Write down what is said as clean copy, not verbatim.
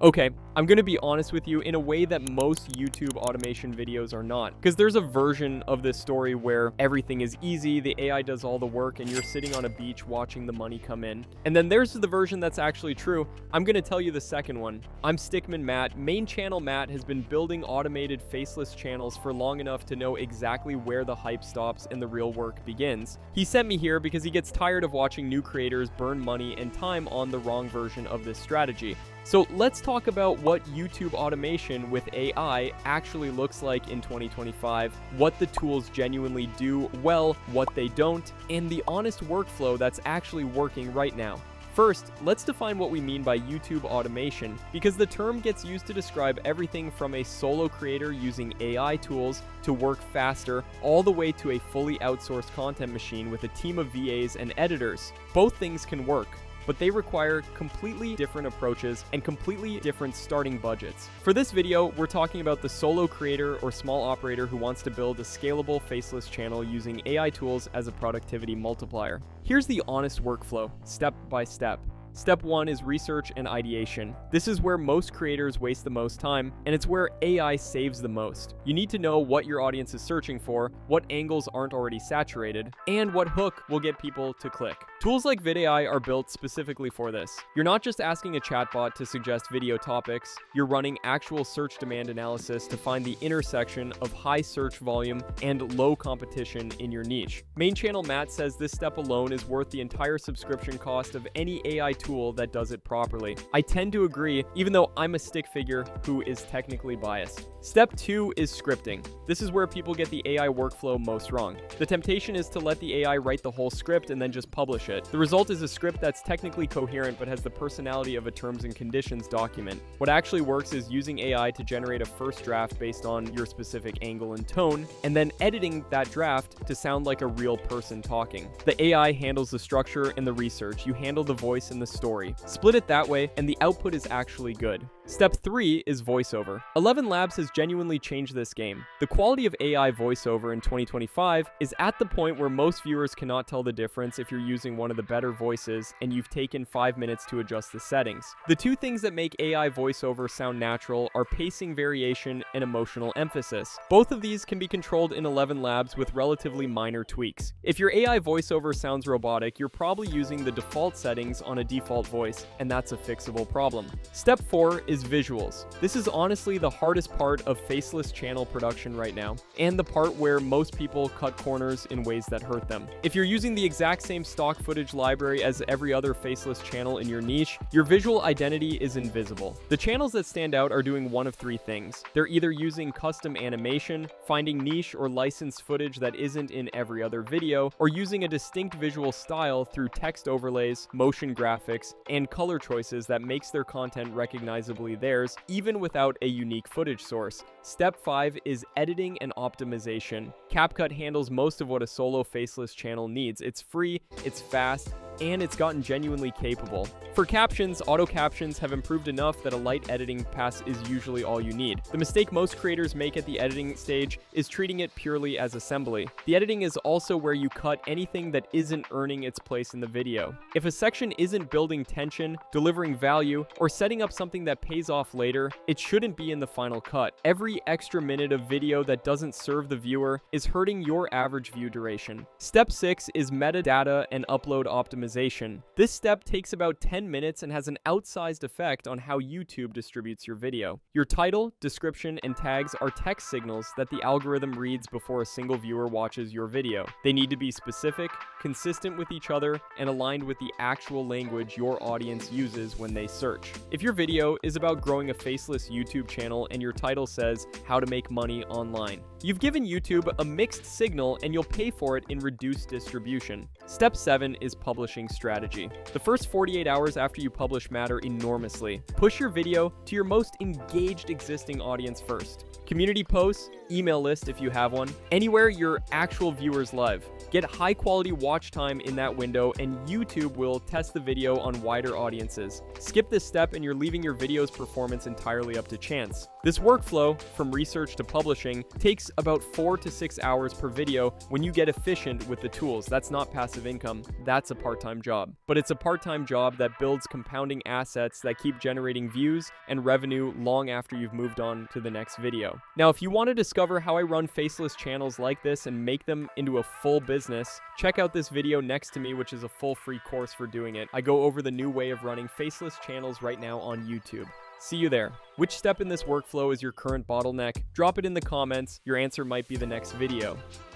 Okay, I'm gonna be honest with you in a way that most YouTube automation videos are not, because there's a version of this story where everything is easy, the AI does all the work, and you're sitting on a beach watching the money come in. And then there's the version that's actually true. I'm gonna tell you the second one. I'm Stickman Matt. Main channel Matt has been building automated faceless channels for long enough to know exactly where the hype stops and the real work begins. He sent me here because he gets tired of watching new creators burn money and time on the wrong version of this strategy. So let's talk about what YouTube automation with AI actually looks like in 2025, what the tools genuinely do well, what they don't, and the honest workflow that's actually working right now. First, let's define what we mean by YouTube automation, because the term gets used to describe everything from a solo creator using AI tools to work faster, all the way to a fully outsourced content machine with a team of VAs and editors. Both things can work, but they require completely different approaches and completely different starting budgets. For this video, we're talking about the solo creator or small operator who wants to build a scalable faceless channel using AI tools as a productivity multiplier. Here's the honest workflow, step by step. Step 1 is research and ideation. This is where most creators waste the most time, and it's where AI saves the most. You need to know what your audience is searching for, what angles aren't already saturated, and what hook will get people to click. Tools like VidAI are built specifically for this. You're not just asking a chatbot to suggest video topics, you're running actual search demand analysis to find the intersection of high search volume and low competition in your niche. Main channel Matt says this step alone is worth the entire subscription cost of any AI tool that does it properly. I tend to agree, even though I'm a stick figure who is technically biased. Step 2 is scripting. This is where people get the AI workflow most wrong. The temptation is to let the AI write the whole script and then just publish it. The result is a script that's technically coherent but has the personality of a terms and conditions document. What actually works is using AI to generate a first draft based on your specific angle and tone, and then editing that draft to sound like a real person talking. The AI handles the structure and the research. You handle the voice and the story. Split it that way, and the output is actually good. Step 3 is voiceover. 11 Labs has genuinely changed this game. The quality of AI voiceover in 2025 is at the point where most viewers cannot tell the difference if you're using one of the better voices and you've taken 5 minutes to adjust the settings. The two things that make AI voiceover sound natural are pacing variation and emotional emphasis. Both of these can be controlled in 11 Labs with relatively minor tweaks. If your AI voiceover sounds robotic, you're probably using the default settings on a default voice, and that's a fixable problem. Step 4 is visuals. This is honestly the hardest part of faceless channel production right now, and the part where most people cut corners in ways that hurt them. If you're using the exact same stock footage library as every other faceless channel in your niche, your visual identity is invisible. The channels that stand out are doing one of three things. They're either using custom animation, finding niche or licensed footage that isn't in every other video, or using a distinct visual style through text overlays, motion graphics, and color choices that makes their content recognizably theirs, even without a unique footage source. Step 5 is editing and optimization. CapCut handles most of what a solo faceless channel needs. It's free, it's fast, and it's gotten genuinely capable. For captions, auto captions have improved enough that a light editing pass is usually all you need. The mistake most creators make at the editing stage is treating it purely as assembly. The editing is also where you cut anything that isn't earning its place in the video. If a section isn't building tension, delivering value, or setting up something that pays off later, it shouldn't be in the final cut. Every extra minute of video that doesn't serve the viewer is hurting your average view duration. Step 6 is metadata and upload optimization. This step takes about 10 minutes and has an outsized effect on how YouTube distributes your video. Your title, description, and tags are text signals that the algorithm reads before a single viewer watches your video. They need to be specific, consistent with each other, and aligned with the actual language your audience uses when they search. If your video is about growing a faceless YouTube channel and your title says, "How to make money online," you've given YouTube a mixed signal and you'll pay for it in reduced distribution. Step 7 is publishing strategy. The first 48 hours after you publish matter enormously. Push your video to your most engaged existing audience first. Community posts, email list if you have one, anywhere your actual viewers live. Get high quality watch time in that window and YouTube will test the video on wider audiences. Skip this step and you're leaving your video's performance entirely up to chance. This workflow, from research to publishing, takes about 4 to 6 hours per video when you get efficient with the tools. That's not passive income, that's a part-time part-time job. But it's a part-time job that builds compounding assets that keep generating views and revenue long after you've moved on to the next video. Now, if you want to discover how I run faceless channels like this and make them into a full business, check out this video next to me, which is a full free course for doing it. I go over the new way of running faceless channels right now on YouTube. See you there. Which step in this workflow is your current bottleneck? Drop it in the comments. Your answer might be the next video.